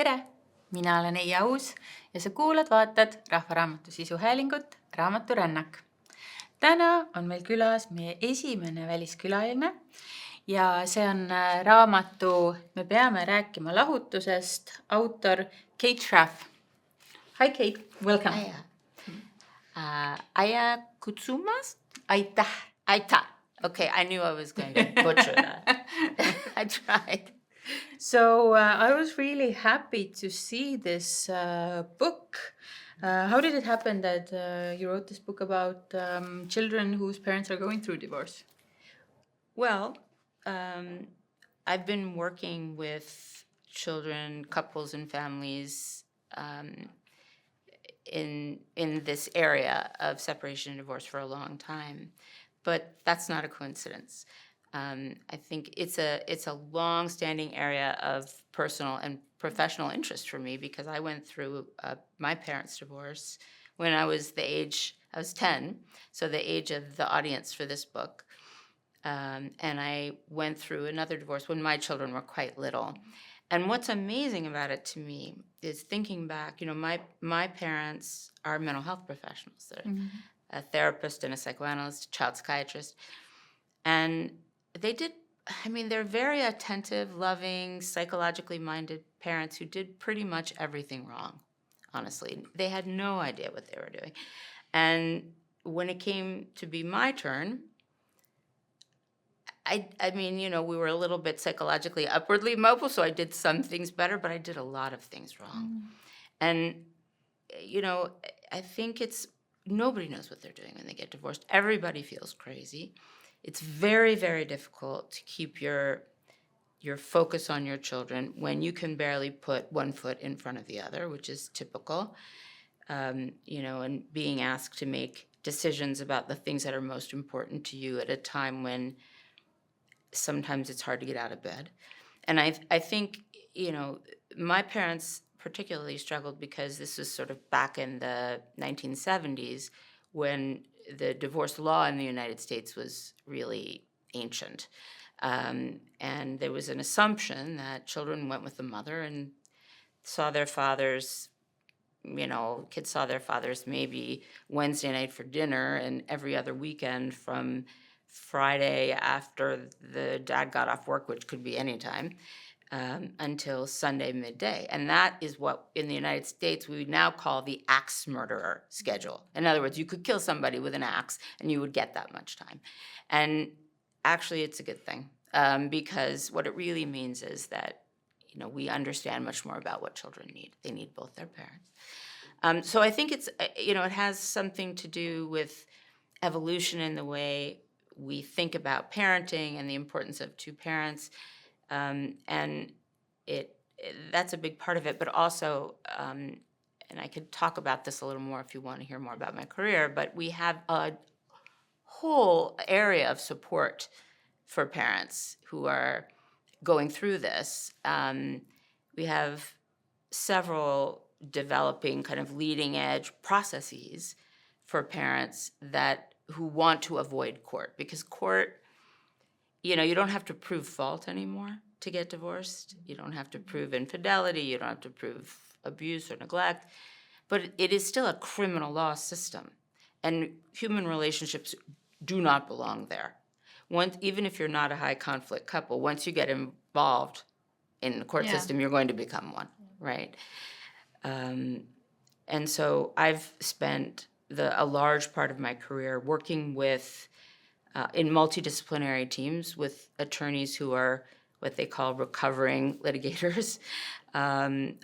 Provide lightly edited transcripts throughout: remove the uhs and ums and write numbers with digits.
tere! Mina olen Eia Uus ja sa kuulad-vaatad Rahva Raamatu sisuhäälingut Raamaturännak. Täna on meil külas meie esimene väliskülaline ja see on raamatu Me peame rääkima lahutusest autor Kate Scharff. Hi Kate, welcome. Eia Uusiga? Aitäh. Okay, I knew I was going to butcher that. I tried. So I was really happy to see this book. How did it happen that you wrote this book about children whose parents are going through divorce? Well, I've been working with children, couples, and families in this area of separation and divorce for a long time, but that's not a coincidence. I think it's a long-standing area of personal and professional interest for me because I went through my parents' divorce when I was 10, so the age of the audience for this book. And I went through another divorce when my children were quite little. And what's amazing about it to me is thinking back, my parents are mental health professionals. They're a therapist and a psychoanalyst, a child psychiatrist. And they're very attentive, loving, psychologically minded parents who did pretty much everything wrong, honestly. They had no idea what they were doing. And when it came to be my turn, we were a little bit psychologically upwardly mobile, so I did some things better, but I did a lot of things wrong. And, I think nobody knows what they're doing when they get divorced. Everybody feels crazy. It's very, very difficult to keep your focus on your children when you can barely put one foot in front of the other, which is typical, and being asked to make decisions about the things that are most important to you at a time when sometimes it's hard to get out of bed. And I think, my parents particularly struggled because this was sort of back in the 1970s when the divorce law in the United States was really ancient. And there was an assumption that children went with the mother and saw their fathers, kids saw their fathers maybe Wednesday night for dinner and every other weekend from Friday after the dad got off work, which could be any time, until Sunday midday. And that is what in the United States we now call the axe murderer schedule. In other words, you could kill somebody with an axe and you would get that much time. And actually it's a good thing because what it really means is that we understand much more about what children need. They need both their parents. So I think it's, it has something to do with evolution in the way we think about parenting and the importance of two parents, and that's a big part of it. But also, and I could talk about this a little more if you want to hear more about my career, but we have a whole area of support for parents who are going through this. We have several developing kind of leading edge processes for parents who want to avoid court, because court, you don't have to prove fault anymore to get divorced. You don't have to prove infidelity. You don't have to prove abuse or neglect. But it is still a criminal law system, and human relationships do not belong there. Even if you're not a high conflict couple, once you get involved in the court system, you're going to become one, right? And so I've spent a large part of my career working with in multidisciplinary teams with attorneys who are what they call recovering litigators on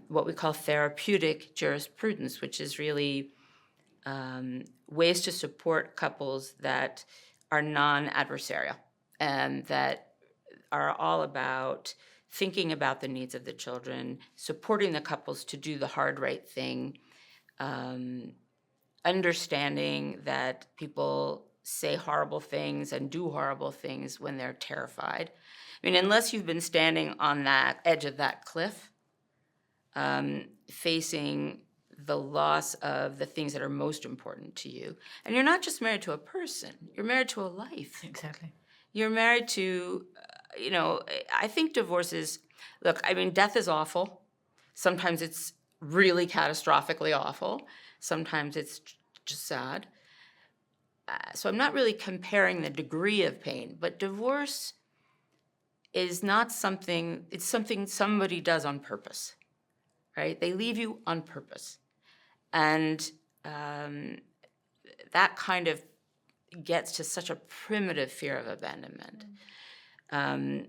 what we call therapeutic jurisprudence, which is really ways to support couples that are non-adversarial and that are all about thinking about the needs of the children, supporting the couples to do the hard right thing, understanding that people say horrible things and do horrible things when they're terrified. Unless you've been standing on that edge of that cliff, facing the loss of the things that are most important to you. And you're not just married to a person, you're married to a life. Exactly. You're married to I think divorce is, look, I mean, death is awful. Sometimes it's really catastrophically awful. Sometimes it's just sad. So I'm not really comparing the degree of pain, but divorce is not something, it's something somebody does on purpose, right? They leave you on purpose. And that kind of gets to such a primitive fear of abandonment. And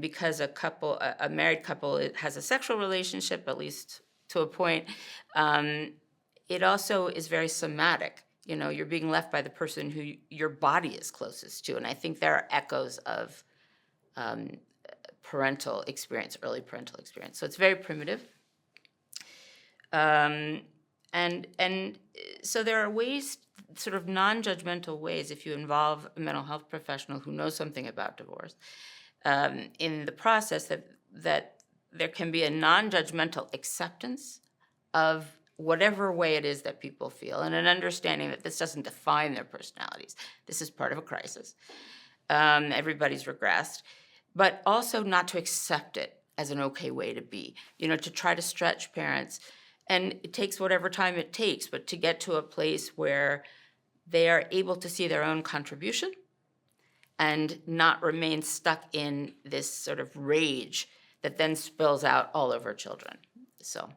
because a married couple has a sexual relationship, at least to a point, it also is very somatic. You're being left by the person who your body is closest to. And I think there are echoes of parental experience, early parental experience. So it's very primitive. And so there are ways, sort of non-judgmental ways, if you involve a mental health professional who knows something about divorce, in the process that there can be a non-judgmental acceptance of whatever way it is that people feel, and an understanding that this doesn't define their personalities. This is part of a crisis. Everybody's regressed, but also not to accept it as an okay way to be, to try to stretch parents. And it takes whatever time it takes, but to get to a place where they are able to see their own contribution and not remain stuck in this sort of rage that then spills out all over children. So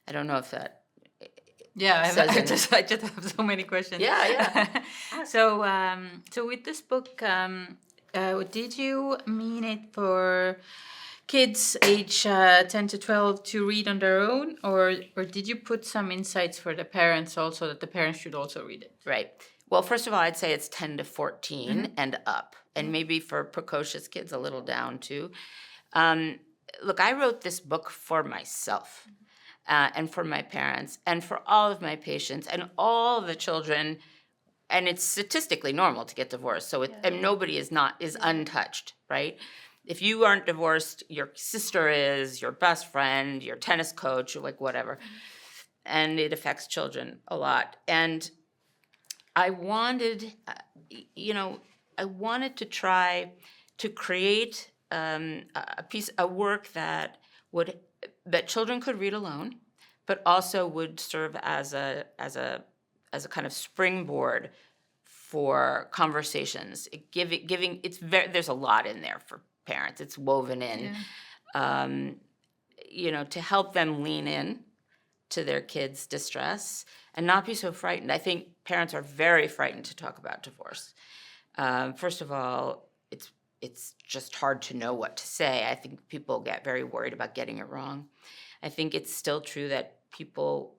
I don't know if that. Yeah, I just have so many questions. Yeah. So with this book, did you mean it for kids age 10 to 12 to read on their own, or did you put some insights for the parents also, that the parents should also read it? Right. Well, first of all, I'd say it's 10 to 14 and up, and maybe for precocious kids a little down too. Look, I wrote this book for myself and for my parents and for all of my patients and all of the children. And it's statistically normal to get divorced, so and nobody is untouched, right? If you aren't divorced, your sister is, your best friend, your tennis coach, like whatever. And it affects children a lot. And I wanted, to try to create a work that children could read alone, but also would serve as a kind of springboard for conversations. There's a lot in there for parents. It's woven in, to help them lean in to their kids' distress and not be so frightened. I think parents are very frightened to talk about divorce. First of all, it's just hard to know what to say. I think people get very worried about getting it wrong. I think it's still true that people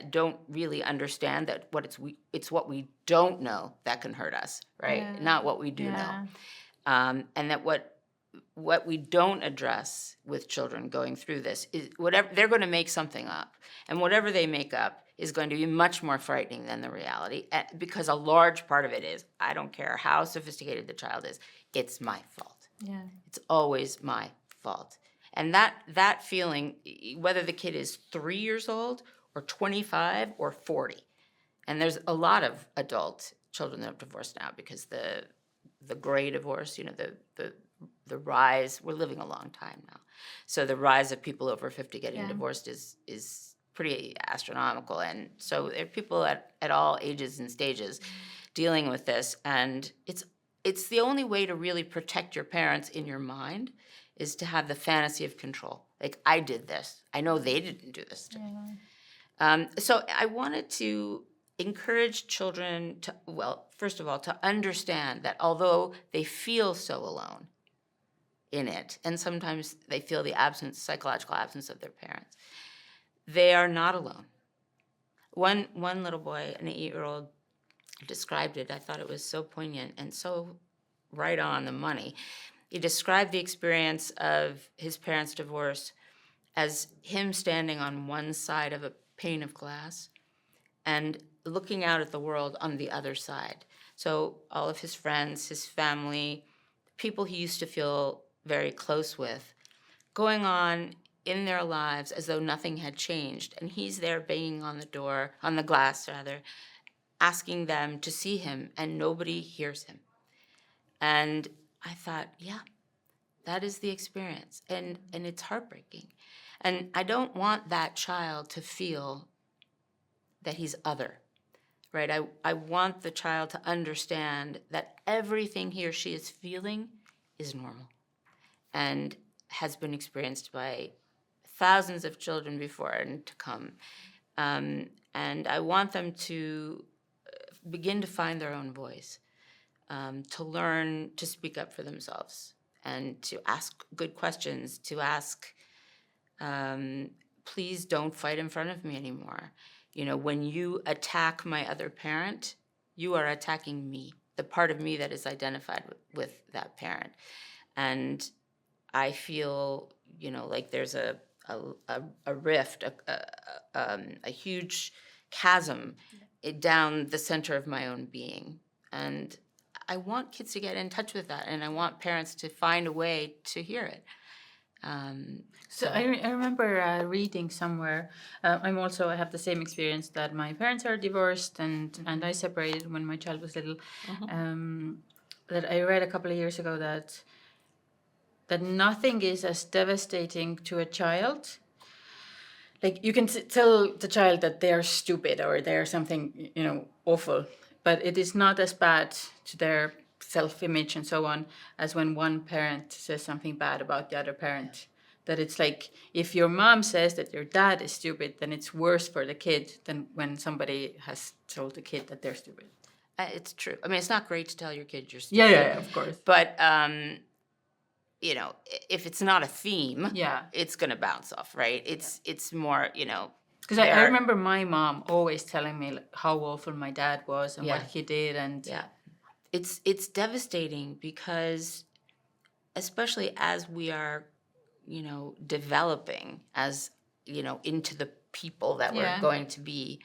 don't really understand that it's what we don't know that can hurt us, right? Yeah. Not what we do know. And that what we don't address with children going through this is whatever they're going to make something up, and whatever they make up is going to be much more frightening than the reality, because a large part of it is, I don't care how sophisticated the child is, it's my fault. Yeah, it's always my fault. And that feeling, whether the kid is 3 years old or 25 or 40, and there's a lot of adult children that have divorced now because the gray divorce, the rise, we're living a long time now. So the rise of people over 50 getting divorced is pretty astronomical. And so there are people at all ages and stages dealing with this. And it's the only way to really protect your parents in your mind is to have the fantasy of control. Like, I did this. I know they didn't do this to me. So I wanted to encourage children to, first of all, to understand that although they feel so alone in it, and sometimes they feel the psychological absence of their parents, they are not alone. One little boy, an 8-year-old, described it. I thought it was so poignant and so right on the money. He described the experience of his parents' divorce as him standing on one side of a pane of glass and looking out at the world on the other side. So all of his friends, his family, people he used to feel very close with, going on in their lives as though nothing had changed. And he's there banging on the glass, asking them to see him, and nobody hears him. And I thought, That is the experience. And it's heartbreaking. And I don't want that child to feel that he's other, right? I want the child to understand that everything he or she is feeling is normal and has been experienced by thousands of children before and to come. And I want them to begin to find their own voice, to learn to speak up for themselves and to ask good questions, to ask, please don't fight in front of me anymore. You know, when you attack my other parent, you are attacking me, the part of me that is identified with that parent. And I feel, you know, like there's a rift, a huge chasm down the center of my own being. And I want kids to get in touch with that, and I want parents to find a way to hear it. So I remember reading somewhere, I have the same experience that my parents are divorced and I separated when my child was little. That I read a couple of years ago that nothing is as devastating to a child. Like you can tell the child that they are stupid or they are something, you know, awful, but it is not as bad to their self-image and so on as when one parent says something bad about the other parent. That it's like if your mom says that your dad is stupid, then it's worse for the kid than when somebody has told the kid that they're stupid. It's true. I mean, it's not great to tell your kid you're stupid. Yeah, of course. But you know, if it's not a theme, it's going to bounce off, right? It's more, you know. Because I remember my mom always telling me like, how awful my dad was and what he did. And it's devastating because especially as we are, you know, developing as, you know, into the people that we're going to be,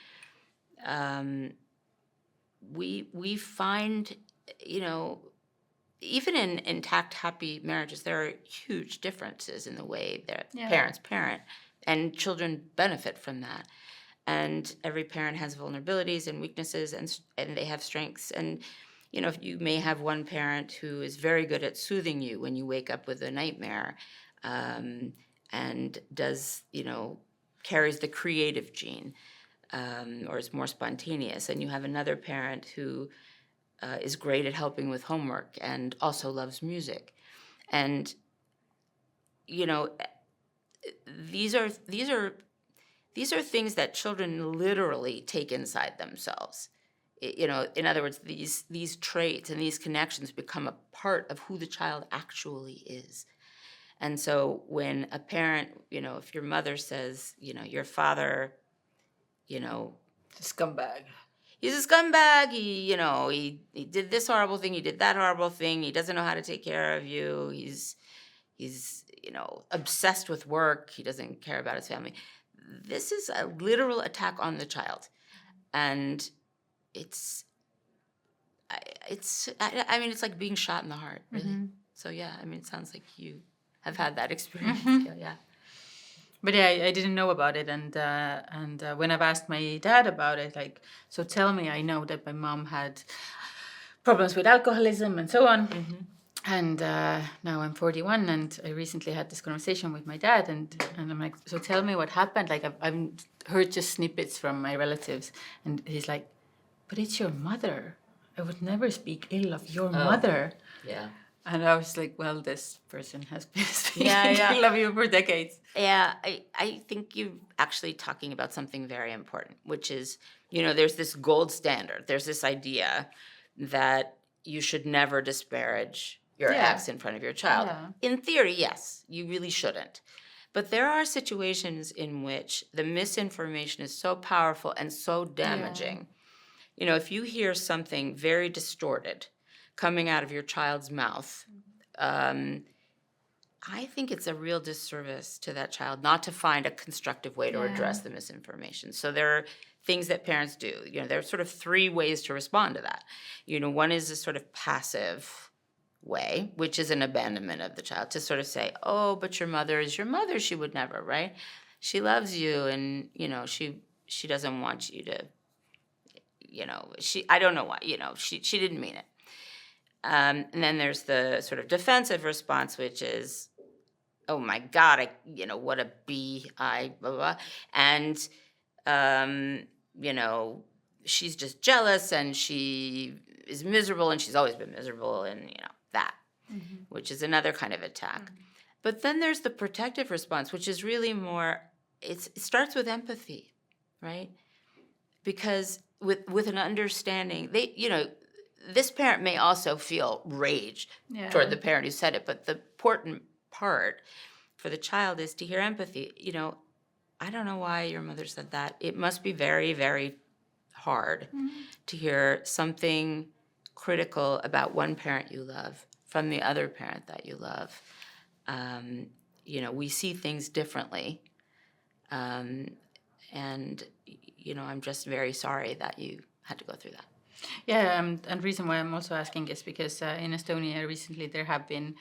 we find, you know, even in intact, happy marriages, there are huge differences in the way that parents parent, and children benefit from that. And every parent has vulnerabilities and weaknesses, and they have strengths. And, you know, you may have one parent who is very good at soothing you when you wake up with a nightmare, and does, you know, carries the creative gene, or is more spontaneous. And you have another parent who is great at helping with homework and also loves music. And, you know, these are things that children literally take inside themselves. You know, in other words, these traits and these connections become a part of who the child actually is. And so when a parent, you know, if your mother says, you know, your father, you know, scumbag. He's a scumbag. He did this horrible thing. He did that horrible thing. He doesn't know how to take care of you. He's you know, obsessed with work. He doesn't care about his family. This is a literal attack on the child, and it's it's like being shot in the heart, really. Mm-hmm. So yeah, I mean, it sounds like you have had that experience. Mm-hmm. Yeah. But yeah, I didn't know about it, and when I've asked my dad about it, like, so tell me, I know that my mom had problems with alcoholism and so on, and now I'm 41, and I recently had this conversation with my dad, and I'm like, so tell me what happened. Like I've heard just snippets from my relatives, and he's like, but it's your mother. I would never speak ill of your mother. Yeah. And I was like, well, this person has been speaking ill of you for decades. Yeah, I think you're actually talking about something very important, which is, you know, there's this gold standard. There's this idea that you should never disparage your ex in front of your child. Yeah. In theory, yes, you really shouldn't. But there are situations in which the misinformation is so powerful and so damaging. Yeah. You know, if you hear something very distorted coming out of your child's mouth, I think it's a real disservice to that child not to find a constructive way to address the misinformation. So there are things that parents do. You know, there are sort of three ways to respond to that. You know, one is a sort of passive way, which is an abandonment of the child, to sort of say, oh, but your mother is your mother. She would never, right? She loves you, and, you know, she doesn't want you to, you know, I don't know why, you know, she didn't mean it. And then there's the sort of defensive response, which is, oh my God, what a blah, blah. And, she's just jealous and she is miserable and she's always been miserable and, that, which is another kind of attack. But then there's the protective response, which is really more, it starts with empathy, right? Because with an understanding, this parent may also feel rage toward the parent who said it, but the important part for the child is to hear empathy. I don't know why your mother said that. It must be very, very hard to hear something critical about one parent you love from the other parent that you love. We see things differently. And, I'm just very sorry that you had to go through that. Yeah, and reason why I'm also asking is because in Estonia recently there have been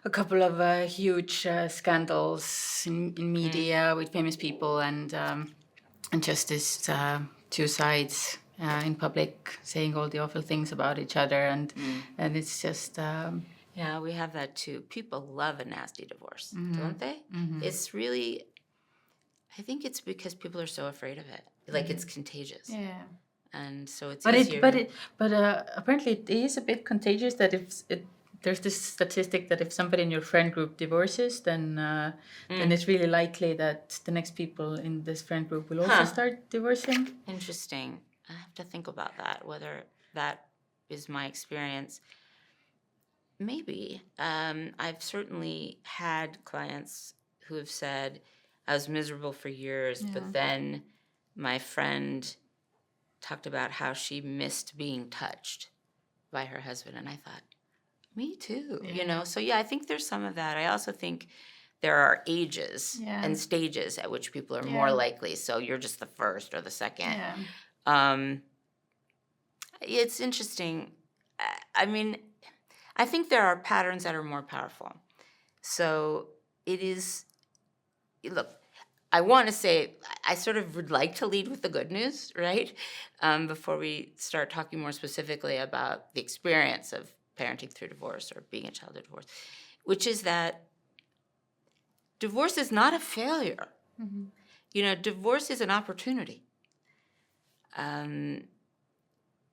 a couple of huge scandals in media with famous people and just this two sides in public saying all the awful things about each other and it's just... Yeah, we have that too. People love a nasty divorce, don't they? It's really... I think it's because people are so afraid of it. Like it's contagious. Yeah. And so it's easier. But apparently it is a bit contagious that there's this statistic that if somebody in your friend group divorces, then it's really likely that the next people in this friend group will also start divorcing. Interesting. I have to think about that, whether that is my experience. Maybe. I've certainly had clients who have said, I was miserable for years, but then my friend talked about how she missed being touched by her husband. And I thought, me too, So, I think there's some of that. I also think there are ages and stages at which people are more likely. So you're just the first or the second. Yeah. It's interesting. I mean, I think there are patterns that are more powerful. So it is, look, I want to say I sort of would like to lead with the good news, right? Before we start talking more specifically about the experience of parenting through divorce or being a child of divorce, which is that divorce is not a failure. Divorce is an opportunity.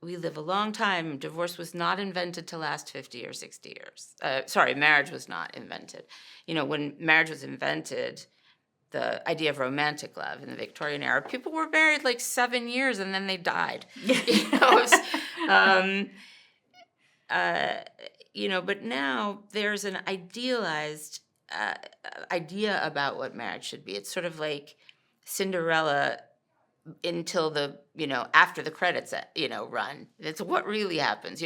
We live a long time. Divorce was not invented to last 50 or 60 years. Marriage was not invented. When marriage was invented, the idea of romantic love in the Victorian era, people were married like 7 years and then they died. But now there's an idealized idea about what marriage should be. It's sort of like Cinderella until the after the credits run. It's what really happens.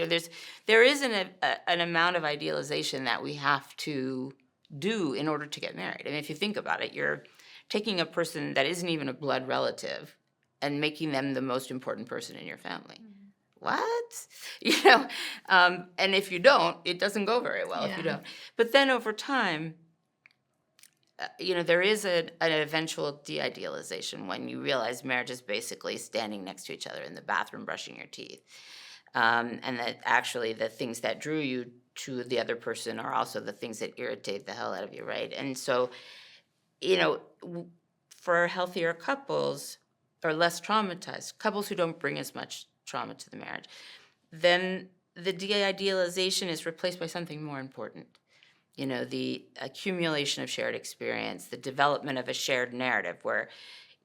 There is an amount of idealization that we have to do in order to get married. I mean, if you think about it, you're taking a person that isn't even a blood relative and making them the most important person in your family. What? And if you don't, it doesn't go very well if you don't. But then over time, there is an eventual de-idealization when you realize marriage is basically standing next to each other in the bathroom brushing your teeth. And that actually the things that drew you to the other person are also the things that irritate the hell out of you, right? And so, for healthier couples or less traumatized, couples who don't bring as much trauma to the marriage, then the de-idealization is replaced by something more important. The accumulation of shared experience, the development of a shared narrative where,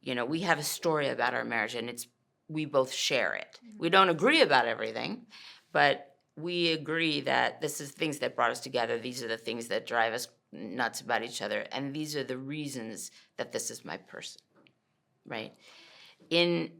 we have a story about our marriage and we both share it. We don't agree about everything, but we agree that this is things that brought us together. These are the things that drive us nuts about each other. And these are the reasons that this is my person, right? In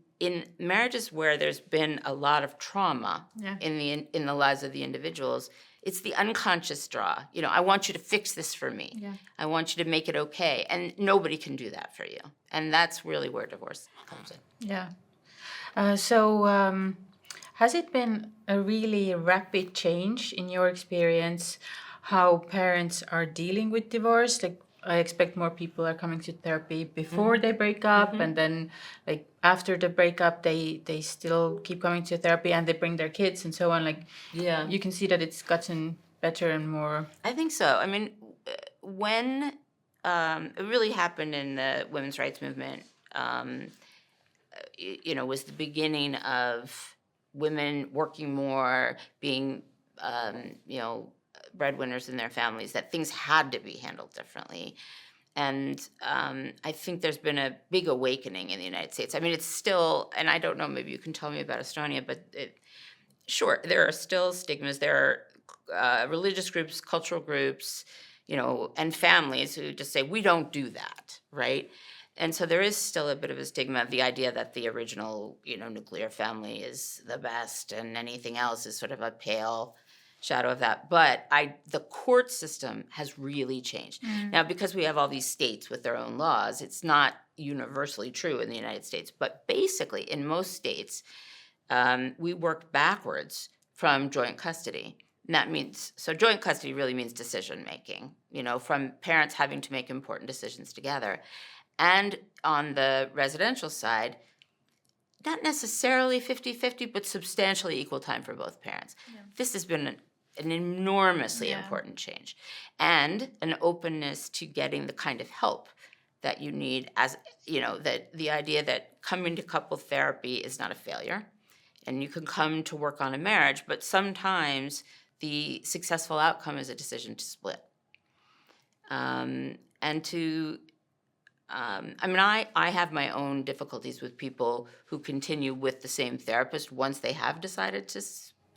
marriages where there's been a lot of trauma in the lives of the individuals, it's the unconscious draw. I want you to fix this for me. Yeah. I want you to make it okay. And nobody can do that for you. And that's really where divorce comes in. Yeah. Has it been a really rapid change in your experience how parents are dealing with divorce? Like, I expect more people are coming to therapy before they break up, and then, like, after the breakup, they still keep coming to therapy and they bring their kids and so on. Like, Yeah. you can see that it's gotten better and more. I think so. I mean, when it really happened in the women's rights movement, was the beginning of women working more, being, breadwinners in their families, that things had to be handled differently. And I think there's been a big awakening in the United States. I mean, it's still, and I don't know, maybe you can tell me about Estonia, but sure, there are still stigmas. There are religious groups, cultural groups, and families who just say, we don't do that, right? And so there is still a bit of a stigma of the idea that the original, nuclear family is the best and anything else is sort of a pale shadow of that. But the court system has really changed. Now, because we have all these states with their own laws, it's not universally true in the United States. But basically, in most states, we work backwards from joint custody. And that means, so joint custody really means decision making, from parents having to make important decisions together. And on the residential side, not necessarily 50-50, but substantially equal time for both parents. Yeah. This has been an enormously important change, and an openness to getting the kind of help that you need, as that the idea that coming to couple therapy is not a failure, and you can come to work on a marriage, but sometimes the successful outcome is a decision to split. I have my own difficulties with people who continue with the same therapist once they have decided to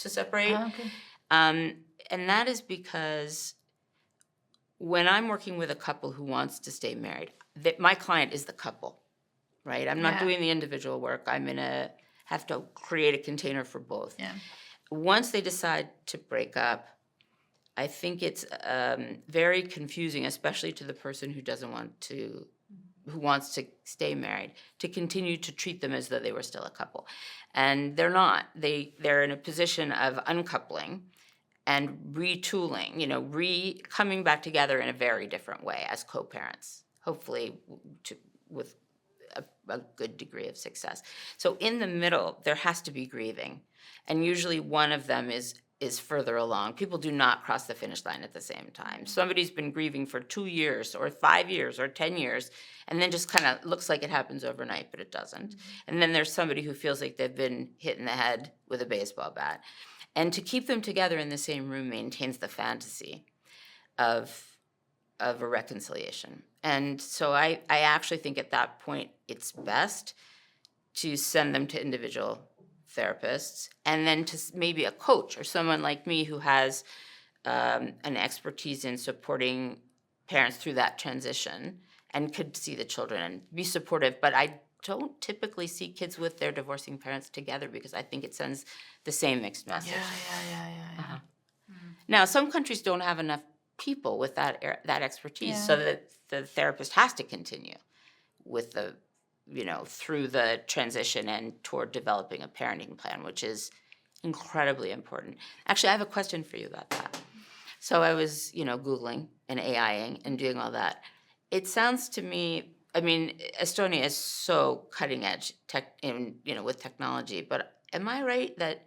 separate. Oh, okay. And that is because when I'm working with a couple who wants to stay married, my client is the couple, right? I'm not doing the individual work. I'm have to create a container for both. Yeah. Once they decide to break up, I think it's very confusing, especially to the person who who wants to stay married, to continue to treat them as though they were still a couple. And they're not. They're in a position of uncoupling and retooling, coming back together in a very different way as co-parents, hopefully with a good degree of success. So in the middle, there has to be grieving. And usually one of them is further along. People do not cross the finish line at the same time. Somebody's been grieving for 2 years or 5 years or 10 years, and then just kind of looks like it happens overnight, but it doesn't. And then there's somebody who feels like they've been hit in the head with a baseball bat. And to keep them together in the same room maintains the fantasy of a reconciliation. And so I actually think at that point it's best to send them to individual therapists, and then to maybe a coach or someone like me who has an expertise in supporting parents through that transition and could see the children and be supportive. But I don't typically see kids with their divorcing parents together because I think it sends the same mixed message. Yeah. Uh-huh. Now, some countries don't have enough people with that expertise, so that the therapist has to continue with the through the transition and toward developing a parenting plan, which is incredibly important. Actually, I have a question for you about that. So I was, Googling and AIing and doing all that. It sounds to me, Estonia is so cutting edge with technology, but am I right that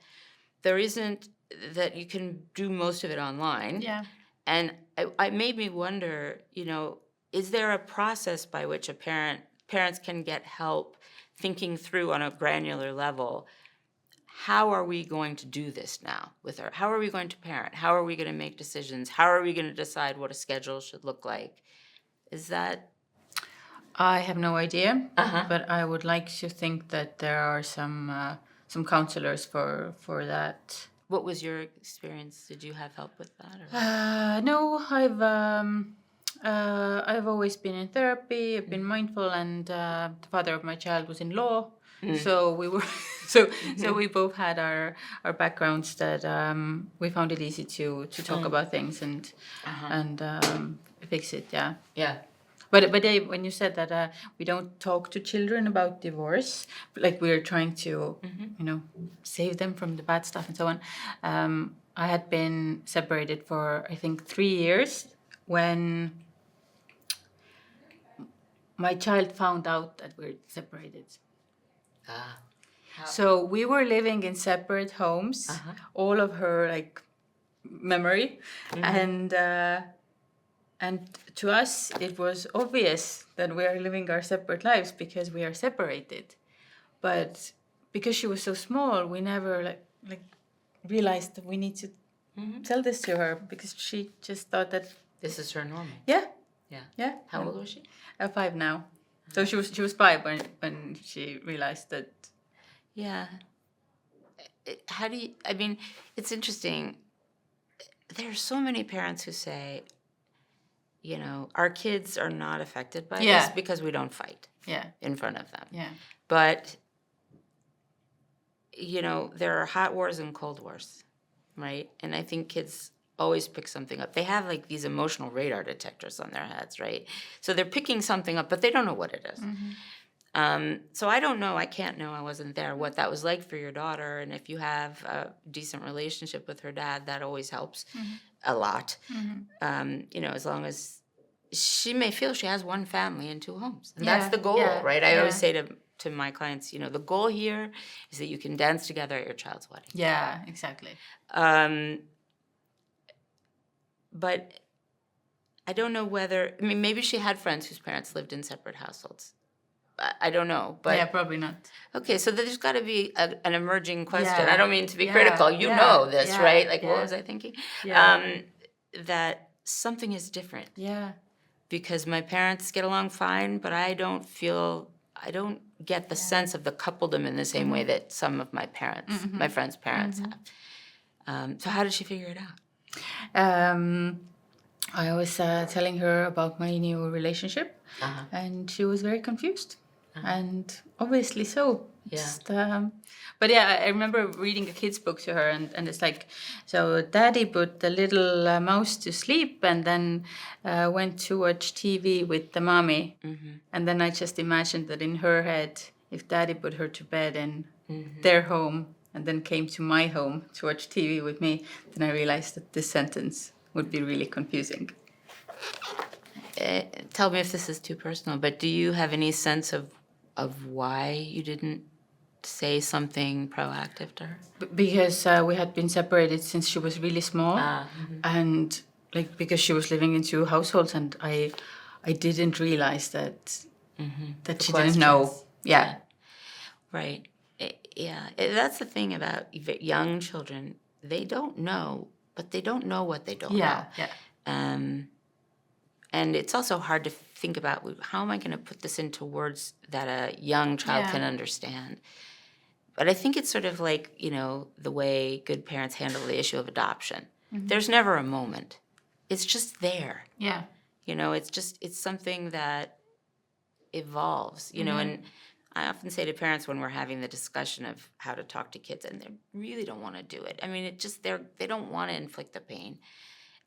that you can do most of it online? Yeah. And I made me wonder, is there a process by which parents can get help thinking through on a granular level, how are we going to do this now with her? How are we going to parent? How are we going to make decisions? How are we going to decide what a schedule should look like? Is that? I have no idea, but I would like to think that there are some counselors for that. What was your experience? Did you have help with that? No, I've always been in therapy. I've been mindful, and the father of my child was in law, so we were so we both had our backgrounds that we found it easy to talk about things and fix it. Yeah. But when you said that we don't talk to children about divorce, like we're trying to save them from the bad stuff and so on. I had been separated for I think 3 years when my child found out that we're separated. So we were living in separate homes, all of her like memory, and to us it was obvious that we are living our separate lives because we are separated. But because she was so small, we never like realized that we need to tell this to her because she just thought that This is her normal. yeah. How old was she? 5 now. So she was 5 when she realized that. Yeah. How do you, I mean, it's interesting. There are so many parents who say, you know, our kids are not affected by this because we don't fight in front of them. Yeah. But, you know, there are hot wars and cold wars, right? And I think kids always pick something up. They have like these emotional radar detectors on their heads, right? So they're picking something up, but they don't know what it is. So I don't know, I can't know, I wasn't there, what that was like for your daughter. And if you have a decent relationship with her dad, that always helps a lot. You know, as long as she may feel she has one family and 2 homes. And that's the goal, right? I always say to my clients, you know, the goal here is that you can dance together at your child's wedding. Yeah, exactly. But I don't know whether, I mean, maybe she had friends whose parents lived in separate households. I don't know, but yeah, probably not. Okay, so there's got to be an emerging question. Yeah. I don't mean to be critical. You know this, right? Like, what was I thinking? That something is different. Yeah. Because my parents get along fine, but I don't get the sense of the coupledom in the same way that some of my parents, my friends' parents have. So how did she figure it out? I was telling her about my new relationship, and she was very confused. And obviously so. But yeah, I remember reading a kid's book to her, and it's like, so daddy put the little mouse to sleep and then went to watch TV with the mommy. And then I just imagined that in her head, if daddy put her to bed in their home and then came to my home to watch TV with me, then I realized that this sentence would be really confusing. Tell me if this is too personal, but do you have any sense of why you didn't say something proactive to her? Because we had been separated since she was really small, and like because she was living in 2 households, and I didn't realize that that she didn't know. Yeah. Right. That's the thing about young children. They don't know, but they don't know what they don't know. And it's also hard to think about, how am I going to put this into words that a young child can understand? But I think it's sort of like, you know, the way good parents handle the issue of adoption. There's never a moment. It's just there. Yeah. You know, it's something that evolves, you know, and I often say to parents when we're having the discussion of how to talk to kids, and they really don't want to do it. I mean, they don't want to inflict the pain.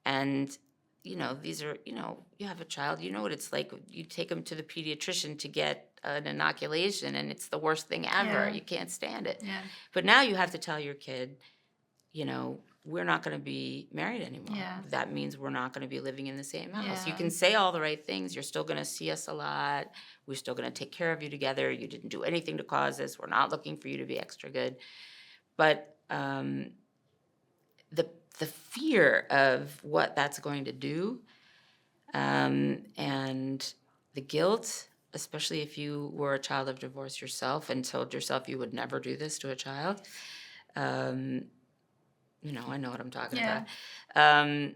And you know, these are, you know, you have a child, you know what it's like. You take them to the pediatrician to get an inoculation, and it's the worst thing ever. You can't stand it. But now you have to tell your kid, you know, we're not going to be married anymore. That means we're not going to be living in the same house. You can say all the right things. You're still going to see us a lot. We're still going to take care of you together. You didn't do anything to cause this. We're not looking for you to be extra good. But the fear of what that's going to do, and the guilt, especially if you were a child of divorce yourself and told yourself you would never do this to a child, you know, I know what I'm talking about, and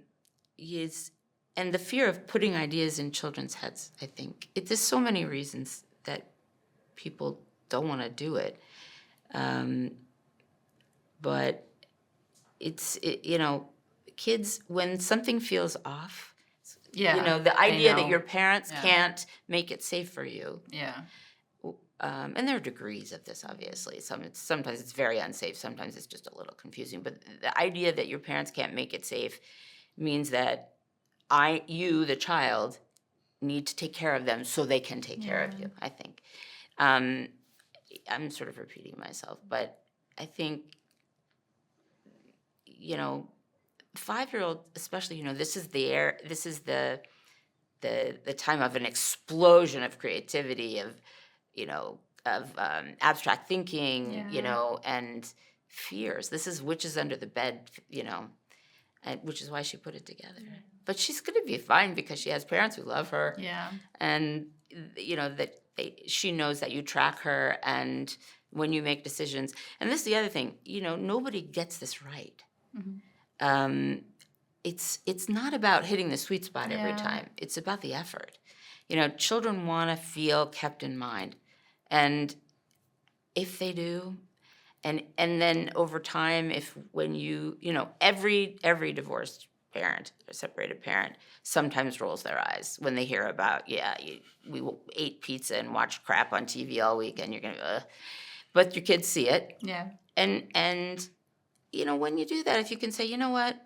the fear of putting ideas in children's heads, I think. There's so many reasons that people don't want to do it, but you know, kids, when something feels off, you know, the idea that your parents can't make it safe for you. And there are degrees of this, obviously. Sometimes it's very unsafe. Sometimes it's just a little confusing. But the idea that your parents can't make it safe means that you, the child, need to take care of them so they can take care of you, I think. I'm sort of repeating myself, but I think, you know, 5-year-old, especially, you know, this is the time of an explosion of creativity, of, you know, abstract thinking, Yeah. you know, and fears. This is witches under the bed, you know, and which is why she put it together. But she's going to be fine because she has parents who love her, Yeah. and you know that she knows that you track her, and when you make decisions. And this is the other thing, you know, nobody gets this right. Mhm. It's not about hitting the sweet spot every Yeah. time. It's about the effort. You know, children want to feel kept in mind, and if they do, and then over time, when you know, every divorced parent or separated parent sometimes rolls their eyes when they hear about, we ate pizza and watched crap on TV all week, and you're gonna, but your kids see it, Yeah. and you know, when you do that, if you can say, you know what,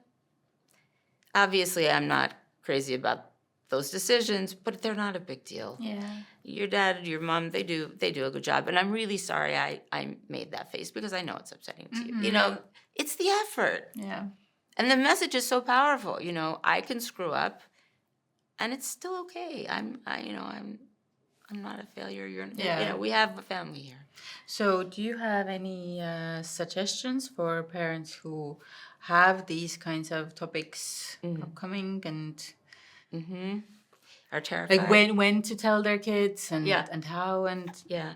obviously I'm not crazy about those decisions, but they're not a big deal. Yeah. Your dad, your mom, they do a good job, and I'm really sorry I made that face because I know it's upsetting to you. You know, it's the effort. Yeah. And the message is so powerful. You know, I can screw up, and it's still okay. I'm not a failure. You know, we have a family here. So, do you have any suggestions for parents who have these kinds of topics upcoming and Are terrified. like when to tell their kids and how and Yeah,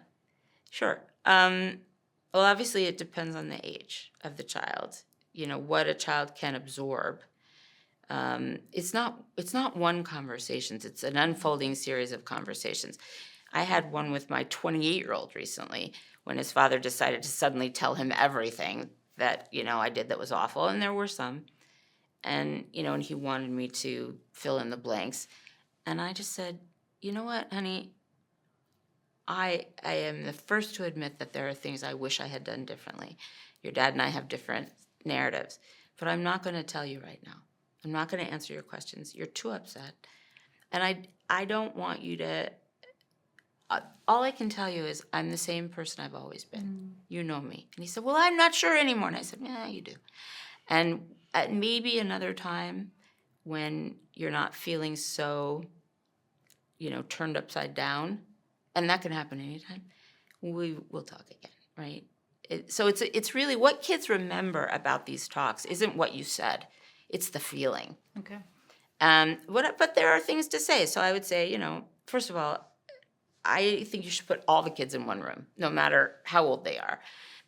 sure. Well, obviously, it depends on the age of the child. You know, what a child can absorb. It's not one conversation. It's an unfolding series of conversations. I had one with my 28-year-old recently when his father decided to suddenly tell him everything that, you know, I did that was awful, and there were some. And, you know, and he wanted me to fill in the blanks. And I just said, you know what, honey, I am the first to admit that there are things I wish I had done differently. Your dad and I have different narratives, but I'm not going to tell you right now. I'm not going to answer your questions. You're too upset. And I don't want you to, all I can tell you is I'm the same person I've always been. You know me. And he said, well, I'm not sure anymore. And I said, yeah, you do. And at maybe another time when you're not feeling so, you know, turned upside down, and that can happen anytime, we'll talk again, right? So it's really what kids remember about these talks isn't what you said, it's the feeling. okay. But there are things to say. So I would say, you know, first of all, I think you should put all the kids in one room, no matter how old they are,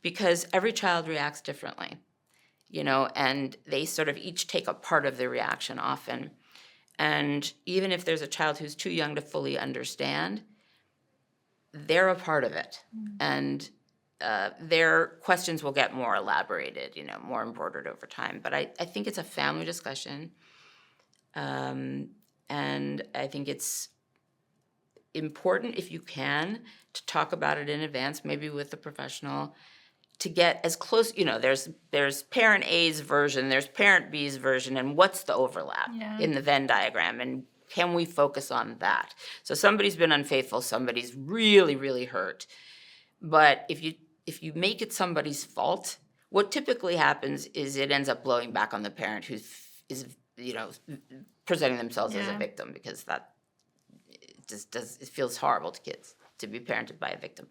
because every child reacts differently, you know, and they sort of each take a part of the reaction often. And even if there's a child who's too young to fully understand, they're a part of it. And their questions will get more elaborated, you know, more embroidered over time. But I think it's a family discussion. And I think it's important, if you can, to talk about it in advance, maybe with a professional, to get as close, you know, there's parent A's version, there's parent B's version, and what's the overlap in the Venn diagram, and can we focus on that? So somebody's been unfaithful, somebody's really, really hurt. But if you make it somebody's fault, what typically happens is it ends up blowing back on the parent who is, you know, presenting themselves as a victim, because that it feels horrible to kids to be parented by a victim.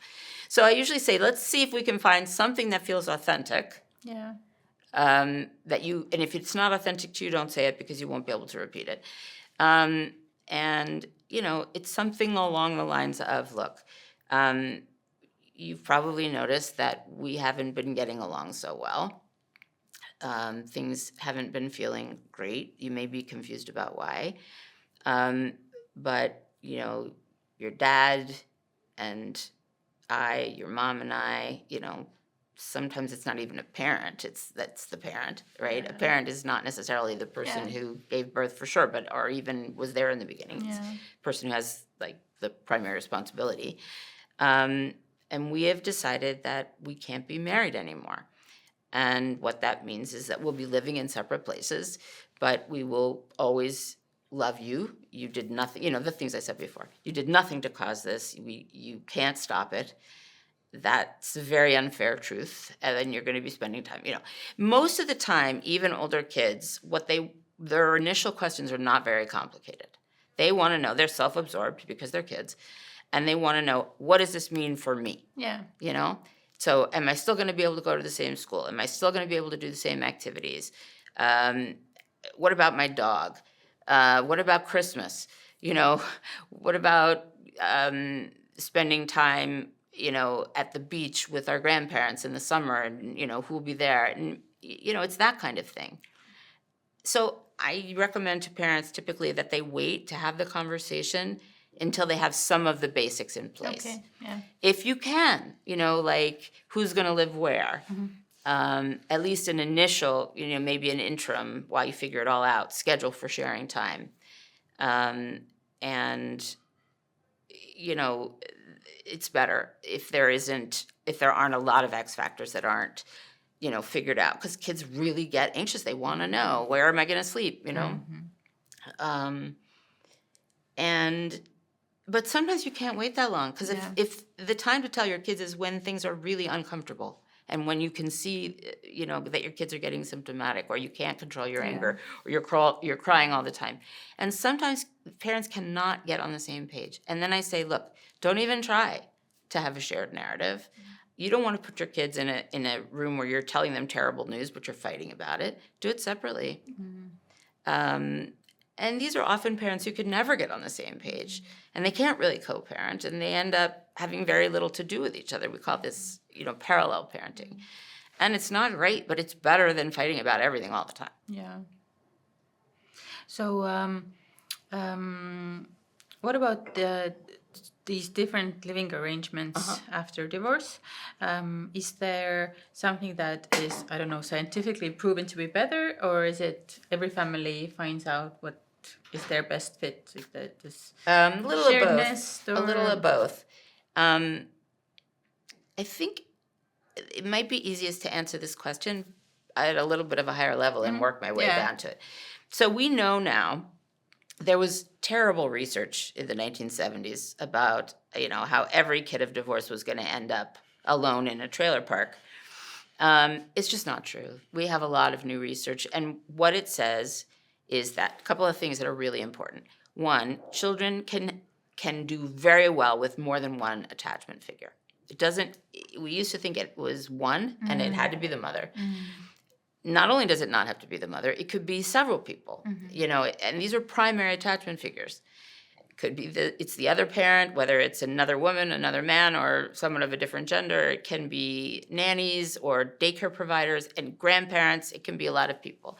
So I usually say, let's see if we can find something that feels authentic. Yeah. And if it's not authentic to you, don't say it, because you won't be able to repeat it. And, you know, it's something along the lines of, look, you've probably noticed that we haven't been getting along so well. Things haven't been feeling great. You may be confused about why. But, you know, your dad and your mom and I, you know, sometimes it's not even a parent, that's the parent, right? Yeah. A parent is not necessarily the person who gave birth for sure, but or even was there in the beginning. It's the person who has like the primary responsibility. And we have decided that we can't be married anymore. And what that means is that we'll be living in separate places, but we will always love you. You did nothing, you know, the things I said before. You did nothing to cause this. You can't stop it. That's a very unfair truth. And then you're going to be spending time, you know. Most of the time, even older kids, their initial questions are not very complicated. They want to know, they're self-absorbed because they're kids. and they want to know, what does this mean for me? Yeah. You know? So am I still going to be able to go to the same school? Am I still going to be able to do the same activities? What about my dog? What about Christmas? You know, what about spending time, you know, at the beach with our grandparents in the summer, and, you know, who will be there? And, you know, it's that kind of thing. So I recommend to parents typically that they wait to have the conversation until they have some of the basics in place. Okay, yeah. If you can, you know, like who's going to live where, at least an initial, you know, maybe an interim while you figure it all out, schedule for sharing time. And, you know, it's better if there aren't a lot of X factors that aren't, you know, figured out, because kids really get anxious. They want to know, where am I going to sleep, you know? But sometimes you can't wait that long, because if the time to tell your kids is when things are really uncomfortable, and when you can see, you know, that your kids are getting symptomatic, or you can't control your anger, or you're crying all the time. And sometimes parents cannot get on the same page. And then I say, look, don't even try to have a shared narrative. You don't want to put your kids in a room where you're telling them terrible news, but you're fighting about it. Do it separately. And these are often parents who could never get on the same page, and they can't really co-parent, and they end up having very little to do with each other. We call this, you know, parallel parenting. And it's not great, but it's better than fighting about everything all the time. Yeah. So what about these different living arrangements after divorce? Is there something that is, I don't know, scientifically proven to be better, or is it every family finds out what is their best fit? Is that this A little of shared both. nest, or? A little of both. I think it might be easiest to answer this question at a little bit of a higher level and work my way down to it. So we know now, there was terrible research in the 1970s about, you know, how every kid of divorce was going to end up alone in a trailer park. It's just not true. We have a lot of new research, and what it says is that a couple of things that are really important. One, children can do very well with more than one attachment figure. It doesn't. We used to think it was one, and it had to be the mother. Not only does it not have to be the mother, it could be several people, you know, and these are primary attachment figures. It could be it's the other parent, whether it's another woman, another man, or someone of a different gender. It can be nannies or daycare providers and grandparents. It can be a lot of people.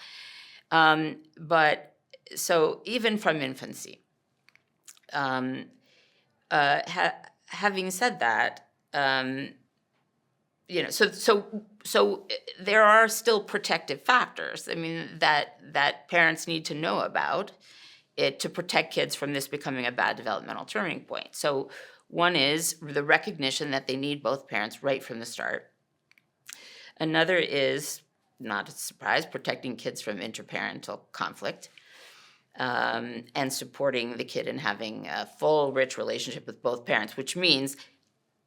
But so even from infancy, having said that, you know, so there are still protective factors. I mean, that parents need to know about it to protect kids from this becoming a bad developmental turning point. So one is the recognition that they need both parents right from the start. Another is, not a surprise, protecting kids from interparental conflict, and supporting the kid in having a full, rich relationship with both parents, which means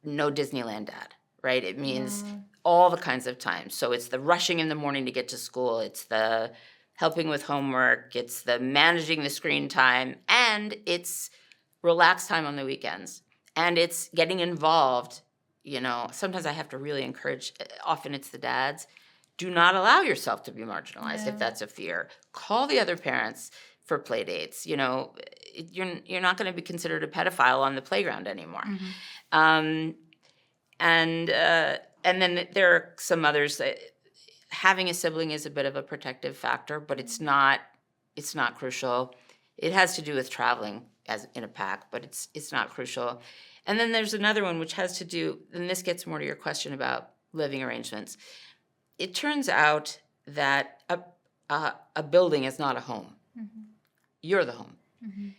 no Disneyland dad. Right? It means all the kinds of times. So it's the rushing in the morning to get to school. It's the helping with homework. It's the managing the screen time. And it's relaxed time on the weekends. And it's getting involved. You know, sometimes I have to really encourage, often it's the dads, do not allow yourself to be marginalized if that's a fear. Call the other parents for play dates. You know, you're not going to be considered a pedophile on the playground anymore. And then there are some others that having a sibling is a bit of a protective factor, but it's not crucial. It has to do with traveling as in a pack, but it's not crucial. And then there's another one which has to do, and this gets more to your question about living arrangements. It turns out that a building is not a home. You're the home.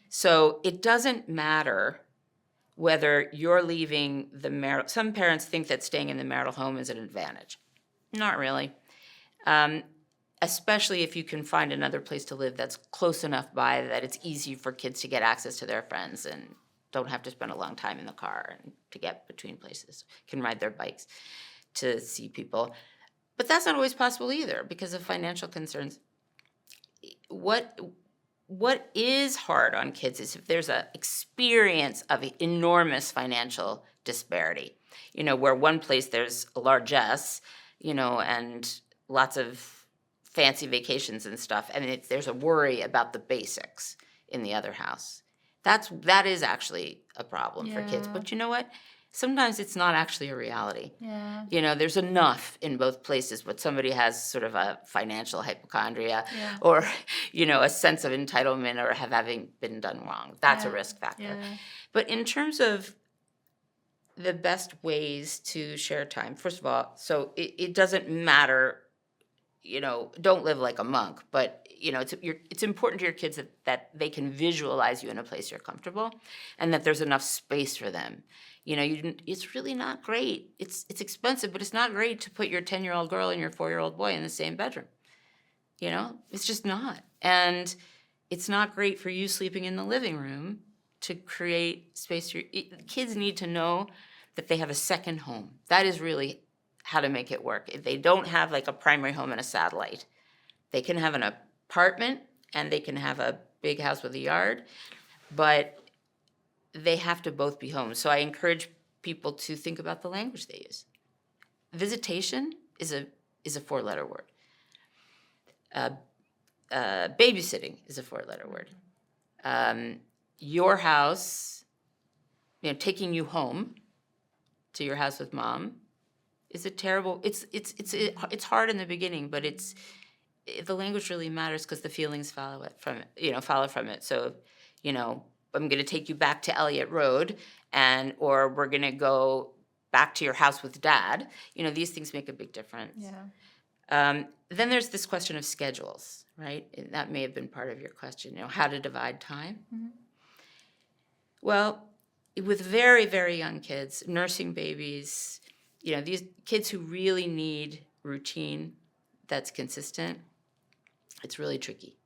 So it doesn't matter whether you're leaving the marital. Some parents think that staying in the marital home is an advantage. Not really. Especially if you can find another place to live that's close enough by that it's easy for kids to get access to their friends and don't have to spend a long time in the car and to get between places, can ride their bikes to see people. But that's not always possible either because of financial concerns. What what is hard on kids is if there's an experience of enormous financial disparity, where one place there's a largesse, and lots of fancy vacations and stuff, and there's a worry about the basics in the other house. That is actually a problem for kids. But you know what? Sometimes it's not actually a reality. Yeah. There's enough in both places, but somebody has sort of a financial hypochondria or, a sense of entitlement or having been done wrong. That's a risk factor. Yeah. But in terms of the best ways to share time, first of all, so it doesn't matter, don't live like a monk, but, it's important to your kids that they can visualize you in a place you're comfortable and that there's enough space for them. It's really not great. It's expensive, but it's not great to put your 10-year-old girl and your 4-year-old boy in the same bedroom. It's just not. And it's not great for you sleeping in the living room to create space. Kids need to know that they have a second home. That is really how to make it work. If they don't have like a primary home and a satellite, they can have an apartment and they can have a big house with a yard, but they have to both be home. So I encourage people to think about the language they use. Visitation is a 4-letter word. Babysitting is a 4-letter word. Your house, taking you home to your house with mom is a terrible. It's hard in the beginning, but the language really matters because the feelings follow from it. So, I'm going to take you back to Elliott Road, or we're going to go back to your house with dad. These things make a big difference. Yeah. Then there's this question of schedules, right? And that may have been part of your question, how to divide time. Mm-hmm. Well, with very, very young kids, nursing babies, these kids who really need routine that's consistent, it's really tricky.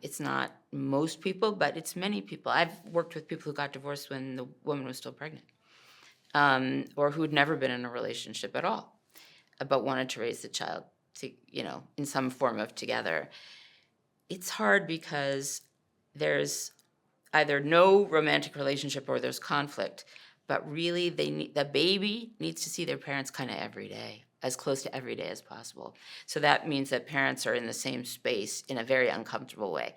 It's not most people, but it's many people. I've worked with people who got divorced when the woman was still pregnant, or who had never been in a relationship at all, but wanted to raise the child, in some form of together. It's hard because there's either no romantic relationship or there's conflict, but really the baby needs to see their parents kind of every day, as close to every day as possible. So that means that parents are in the same space in a very uncomfortable way.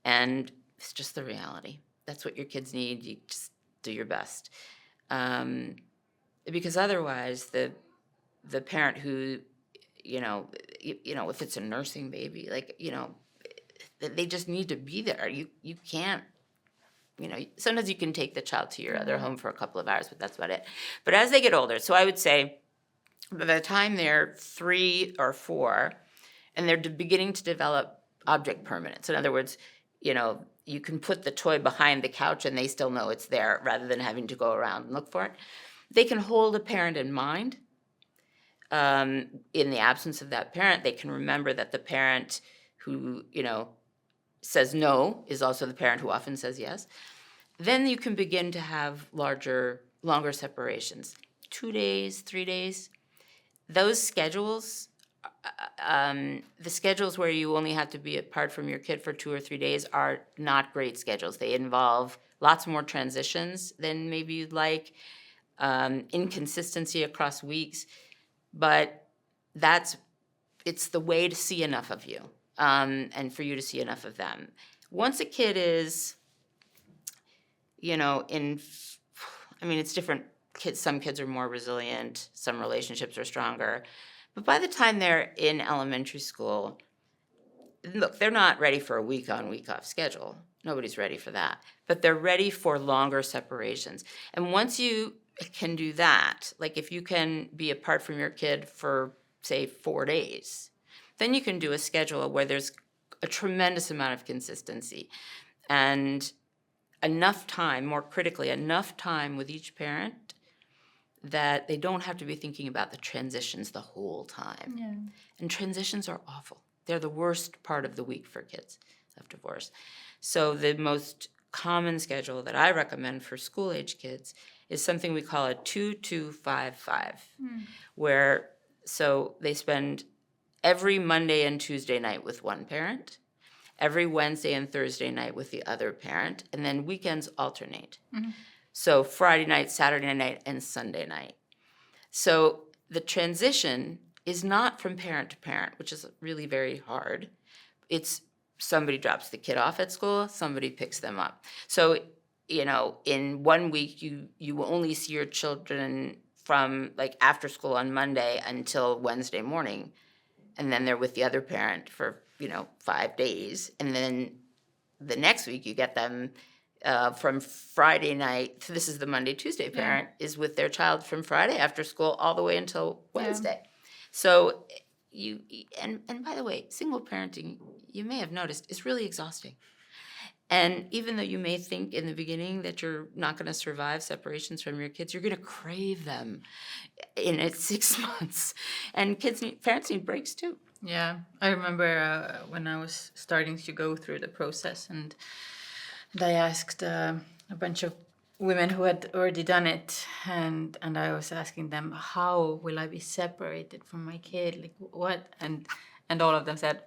And it's just the reality. That's what your kids need. You just do your best. Because otherwise, the parent who, if it's a nursing baby, they just need to be there. You can't, sometimes you can take the child to your other home for a couple of hours, but that's about it. But as they get older, so I would say, by the time they're 3 or 4, and they're beginning to develop object permanence. In other words, you can put the toy behind the couch and they still know it's there rather than having to go around and look for it. They can hold a parent in mind. In the absence of that parent, they can remember that the parent who, says no is also the parent who often says yes. Then you can begin to have longer separations. 2 days, 3 days. Those schedules, the schedules where you only have to be apart from your kid for 2 or 3 days are not great schedules. They involve lots more transitions than maybe you'd like, inconsistency across weeks, but it's the way to see enough of you, and for you to see enough of them. Once a kid is, it's different. Some kids are more resilient, some relationships are stronger. But by the time they're in elementary school, look, they're not ready for a week on, week off schedule. Nobody's ready for that. But they're ready for longer separations. And once you can do that, like if you can be apart from your kid for, say, 4 days, then you can do a schedule where there's a tremendous amount of consistency and enough time, more critically, enough time with each parent that they don't have to be thinking about the transitions the whole time. Yeah. And transitions are awful. They're the worst part of the week for kids of divorce. So the most common schedule that I recommend for school-age kids is something we call a 2-2-5-5, where so they spend every Monday and Tuesday night with one parent, every Wednesday and Thursday night with the other parent, and then weekends alternate. So Friday night, Saturday night, and Sunday night. So the transition is not from parent to parent, which is really very hard. It's somebody drops the kid off at school, somebody picks them up. So, in 1 week, you will only see your children from like after school on Monday until Wednesday morning. And then they're with the other parent for, 5 days. And then the next week you get them from Friday night, this is the Monday, Tuesday parent, is with their child from Friday after school all the way until Wednesday. So and by the way, single parenting, you may have noticed, is really exhausting. And even though you may think in the beginning that you're not going to survive separations from your kids, you're going to crave them in 6 months. And parents need breaks too. Yeah, I remember when I was starting to go through the process, and I asked a bunch of women who had already done it, and I was asking them, how will I be separated from my kid? Like what? And all of them said,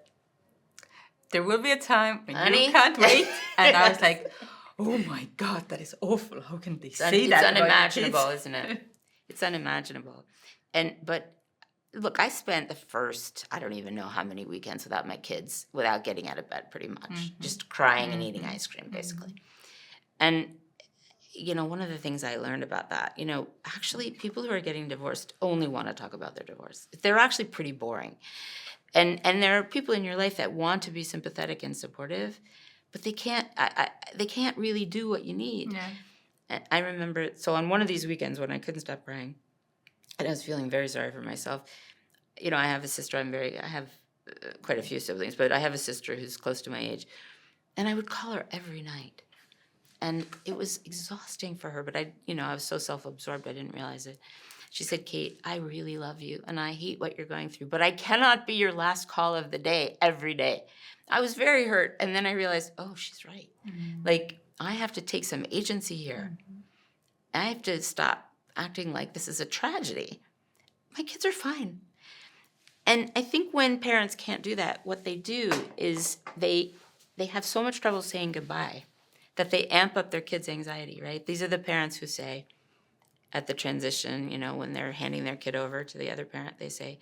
there will be a time when you can't wait. And I was like, oh my God, that is awful. How can they say that? It's unimaginable, isn't it? It's unimaginable. But look, I spent the first, I don't even know how many weekends without my kids, without getting out of bed pretty much, just crying and eating ice cream, basically. And, one of the things I learned about that, actually people who are getting divorced only want to talk about their divorce. They're actually pretty boring. And there are people in your life that want to be sympathetic and supportive, but they can't really do what you need. Yeah. And I remember, so on one of these weekends when I couldn't stop crying, and I was feeling very sorry for myself. I have a sister, I have quite a few siblings, but I have a sister who's close to my age. And I would call her every night. And it was exhausting for her, but I was so self-absorbed I didn't realize it. She said, Kate, I really love you, and I hate what you're going through, but I cannot be your last call of the day every day. I was very hurt, and then I realized, oh, she's right. Like, I have to take some agency here. I have to stop acting like this is a tragedy. My kids are fine. And I think when parents can't do that, what they do is they have so much trouble saying goodbye that they amp up their kids' anxiety, right? These are the parents who say, at the transition, when they're handing their kid over to the other parent, they say,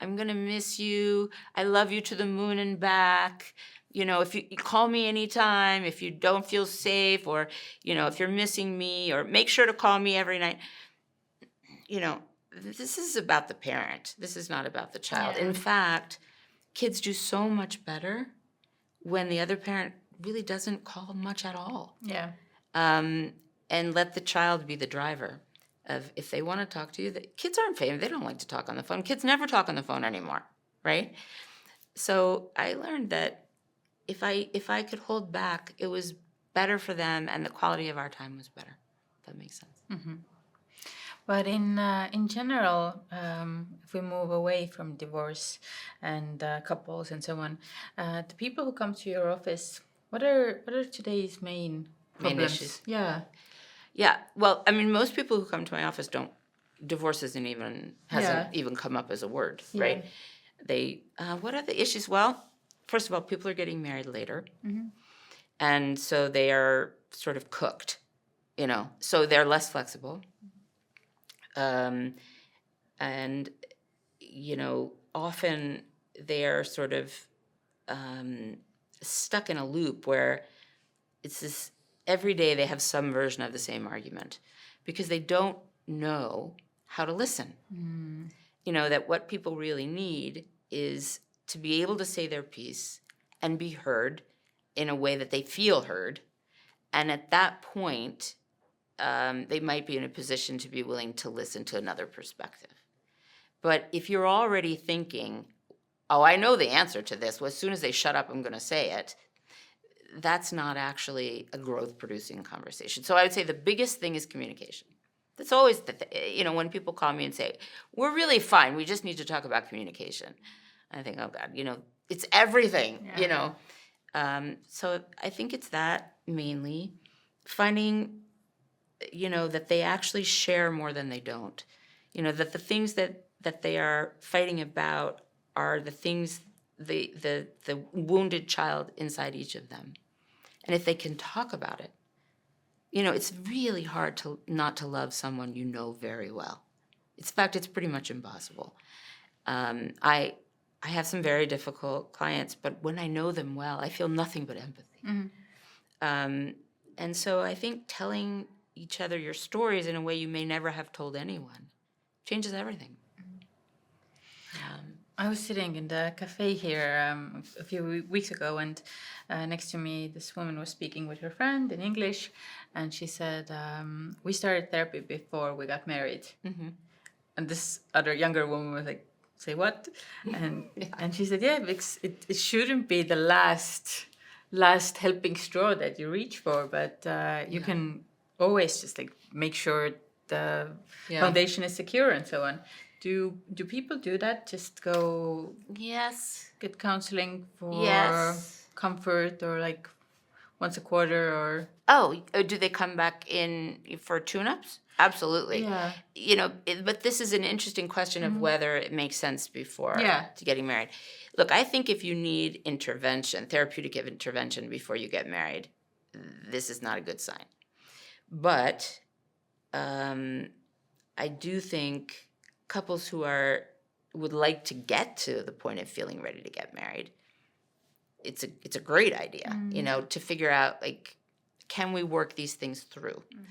I'm going to miss you. I love you to the moon and back. If you call me anytime, if you don't feel safe, or, if you're missing me, or make sure to call me every night. This is about the parent. This is not about the child. Yeah. In fact, kids do so much better when the other parent really doesn't call much at all. Yeah. And let the child be the driver of, if they want to talk to you. Kids aren't famous. They don't like to talk on the phone. Kids never talk on the phone anymore, right? So I learned that if I could hold back, it was better for them, and the quality of our time was better. If that makes sense. Mm-hmm. But in general, if we move away from divorce and couples and so on, the people who come to your office, what are today's main problems? Issues? Yeah. Yeah. Well, most people who come to my office divorce hasn't even come up as a word, right? They what are the issues? Well, first of all, people are getting married later, and so they are sort of cooked, so they're less flexible. And, often they're sort of stuck in a loop where it's this, every day they have some version of the same argument because they don't know how to listen. That what people really need is to be able to say their piece and be heard in a way that they feel heard. And at that point, they might be in a position to be willing to listen to another perspective. But if you're already thinking, oh, I know the answer to this, well, as soon as they shut up, I'm going to say it, that's not actually a growth-producing conversation. So I would say the biggest thing is communication. That's always, when people call me and say, we're really fine, we just need to talk about communication. I think, oh, God, it's everything, So I think it's that mainly, finding that they actually share more than they don't. That the things that they are fighting about are the things the wounded child inside each of them. And if they can talk about it, it's really hard not to love someone you know very well. In fact, it's pretty much impossible. I have some very difficult clients, but when I know them well, I feel nothing but empathy. Mm-hmm. And so I think telling each other your stories in a way you may never have told anyone changes everything. I was sitting in the cafe here a few weeks ago, and next to me, this woman was speaking with her friend in English, and she said, we started therapy before we got married. Mm-hmm. And this other younger woman was like, say what? And and she said, yeah, because it shouldn't be the last helping straw that you reach for, but you can always just like make sure the foundation is secure and so on. Do people do that? Just go get counseling for comfort, or like once a quarter, or do they come back in for tune-ups? Absolutely. Yeah. But this is an interesting question of whether it makes sense before to getting married. Look, I think if you need intervention, therapeutic intervention before you get married, this is not a good sign. But I do think couples who would like to get to the point of feeling ready to get married, it's a great idea, to figure out, like, can we work these things through? Mm-hmm.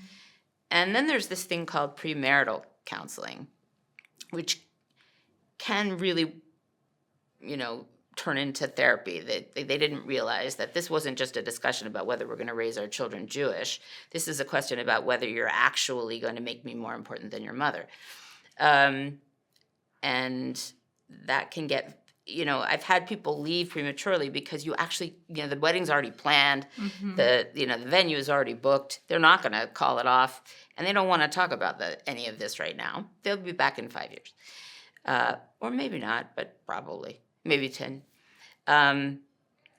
And then there's this thing called premarital counseling, which can really, turn into therapy. They didn't realize that this wasn't just a discussion about whether we're going to raise our children Jewish. This is a question about whether you're actually going to make me more important than your mother. And that can get, I've had people leave prematurely because you actually, the wedding's already planned, mm-hmm. the venue is already booked. They're not going to call it off, and they don't want to talk about any of this right now. They'll be back in 5 years. Or maybe not, but probably, maybe 10.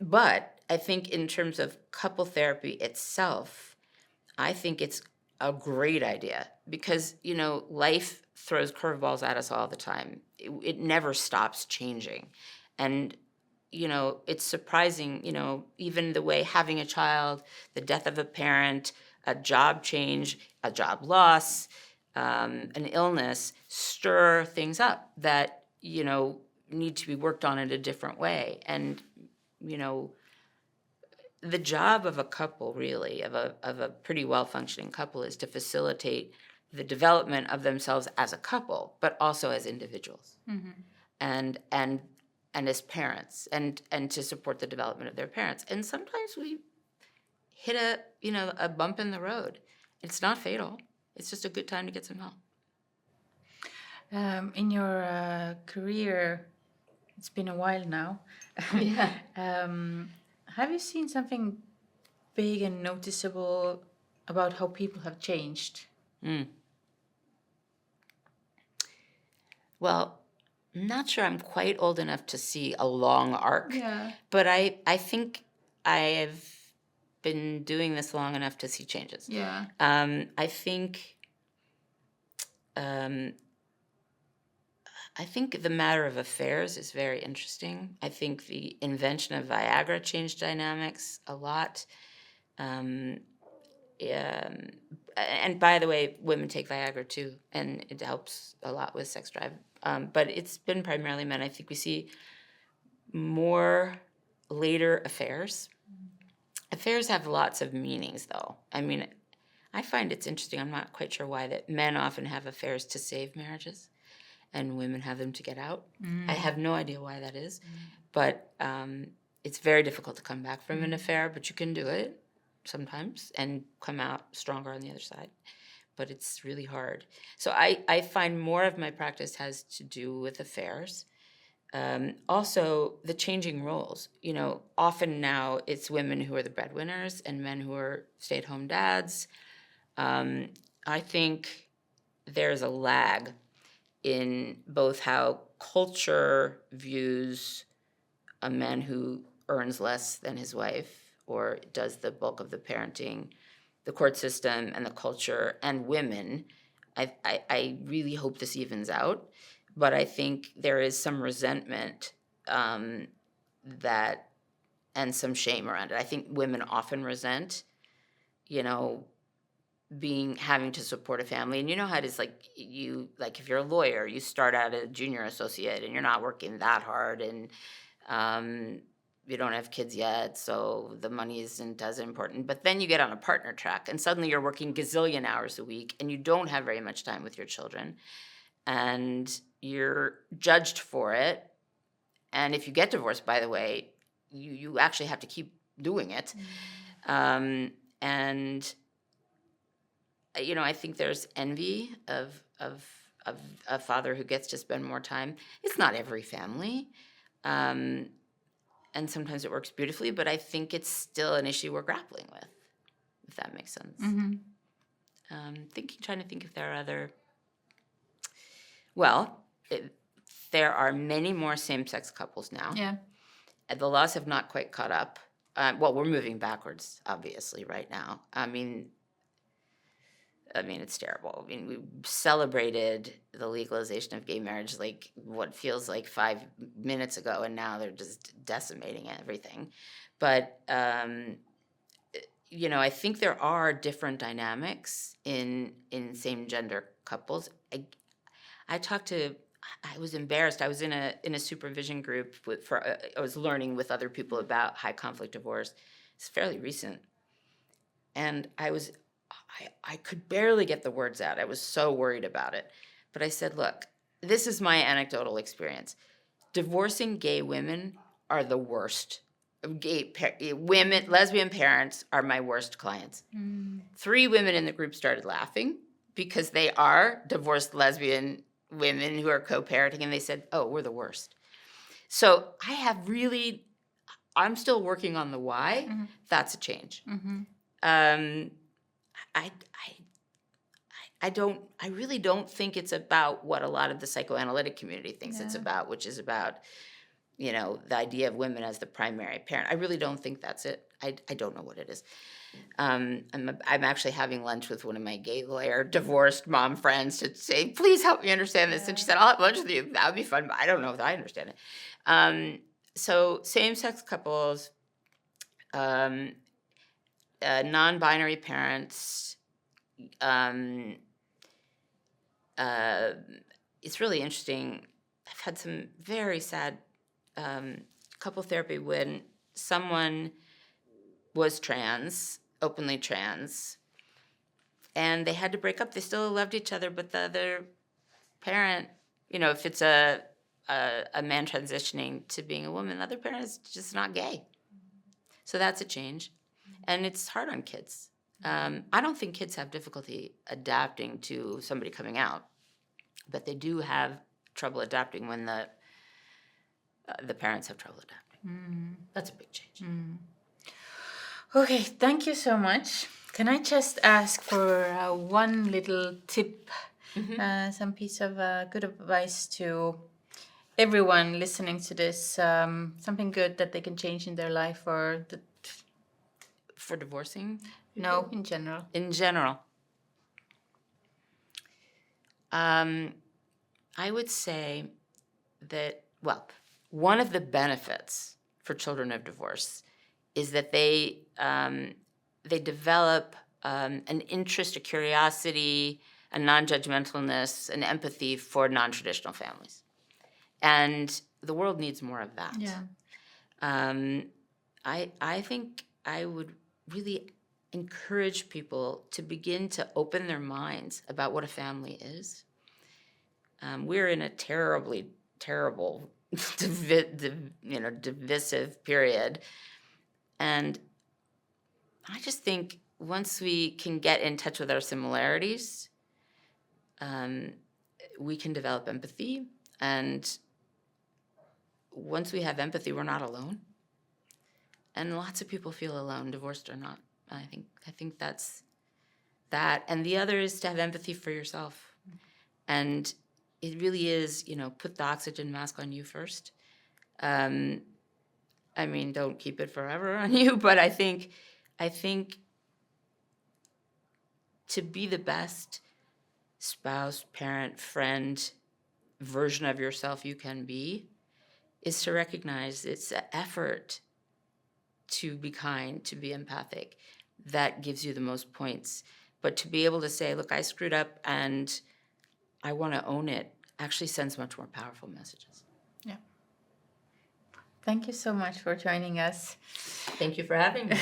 But I think in terms of couple therapy itself, I think it's a great idea because, life throws curveballs at us all the time. It never stops changing. And, it's surprising, even the way having a child, the death of a parent, a job change, a job loss, an illness stir things up that, need to be worked on in a different way. And, the job of a couple, really, of a pretty well-functioning couple, is to facilitate the development of themselves as a couple, but also as individuals, mm-hmm. and as parents, and to support the development of their parents. And sometimes we hit a bump in the road. It's not fatal. It's just a good time to get some help. In your career, it's been a while now. Yeah. Have you seen something big and noticeable about how people have changed? Well, I'm not sure I'm quite old enough to see a long arc, but I think I have been doing this long enough to see changes. Yeah. I think the matter of affairs is very interesting. I think the invention of Viagra changed dynamics a lot. And by the way, women take Viagra too, and it helps a lot with sex drive. But it's been primarily men. I think we see more later affairs. Affairs have lots of meanings, though. I mean, I find it's interesting. I'm not quite sure why that men often have affairs to save marriages, and women have them to get out. I have no idea why that is, but it's very difficult to come back from an affair, but you can do it sometimes and come out stronger on the other side. But it's really hard. So I find more of my practice has to do with affairs. Also, the changing roles. Often now it's women who are the breadwinners and men who are stay-at-home dads. I think there's a lag in both how culture views a man who earns less than his wife or does the bulk of the parenting, the court system and the culture, and women. I really hope this evens out, but I think there is some resentment that, and some shame around it. I think women often resent, having to support a family. And you know how it is, if you're a lawyer, you start out a junior associate and you're not working that hard, and you don't have kids yet, so the money isn't as important. But then you get on a partner track and suddenly you're working gazillion hours a week and you don't have very much time with your children. And you're judged for it. And if you get divorced, by the way, you actually have to keep doing it. And I think there's envy of a father who gets to spend more time. It's not every family. And sometimes it works beautifully, but I think it's still an issue we're grappling with, if that makes sense. Mm-hmm. Trying to think if there are other. Well, there are many more same-sex couples now. Yeah. The laws have not quite caught up. We're moving backwards, obviously, right now. I mean, it's terrible. I mean, we celebrated the legalization of gay marriage what feels like 5 minutes ago, and now they're just decimating everything. But, I think there are different dynamics in same-gender couples. I was embarrassed. I was in a supervision group I was learning with other people about high conflict divorce. It's fairly recent. And I could barely get the words out. I was so worried about it. But I said, look, this is my anecdotal experience. Divorcing gay women are the worst. Lesbian parents are my worst clients. 3 women in the group started laughing because they are divorced lesbian women who are co-parenting, and they said, oh, we're the worst. So I'm still working on the why. Mm-hmm. That's a change. Mm-hmm. I really don't think it's about what a lot of the psychoanalytic community thinks it's about, which is about, the idea of women as the primary parent. I really don't think that's it. I don't know what it is. I'm actually having lunch with one of my gay lawyer divorced mom friends to say, please help me understand this. And she said, I'll have lunch with you. That would be fun, but I don't know if I understand it. So same-sex couples, non-binary parents, it's really interesting. I've had some very sad couple therapy when someone was openly trans, and they had to break up. They still loved each other, but the other parent, if it's a man transitioning to being a woman, the other parent is just not gay. So that's a change. And it's hard on kids. I don't think kids have difficulty adapting to somebody coming out, but they do have trouble adapting when the parents have trouble adapting. That's a big change. Okay, thank you so much. Can I just ask for one little tip, some piece of good advice to everyone listening to this, something good that they can change in their life or for divorcing? No, in general. In general. I would say that, one of the benefits for children of divorce is that they develop an interest, a curiosity, a non-judgmentalness, an empathy for non-traditional families. And the world needs more of that. Yeah. I think I would really encourage people to begin to open their minds about what a family is. We're in a terrible, divisive period. And I just think once we can get in touch with our similarities, we can develop empathy. And once we have empathy, we're not alone. And lots of people feel alone, divorced or not. I think that's that. And the other is to have empathy for yourself. And it really is, put the oxygen mask on you first. Don't keep it forever on you, but I think to be the best spouse, parent, friend, version of yourself you can be is to recognize it's an effort to be kind, to be empathic, that gives you the most points. But to be able to say, look, I screwed up and I want to own it, actually sends much more powerful messages. Yeah. Thank you so much for joining us. Thank you for having me.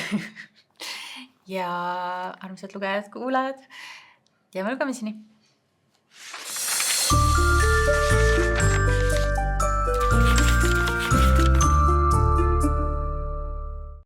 Ja armsad lugejad, kuulajad, jääme lugemiseni!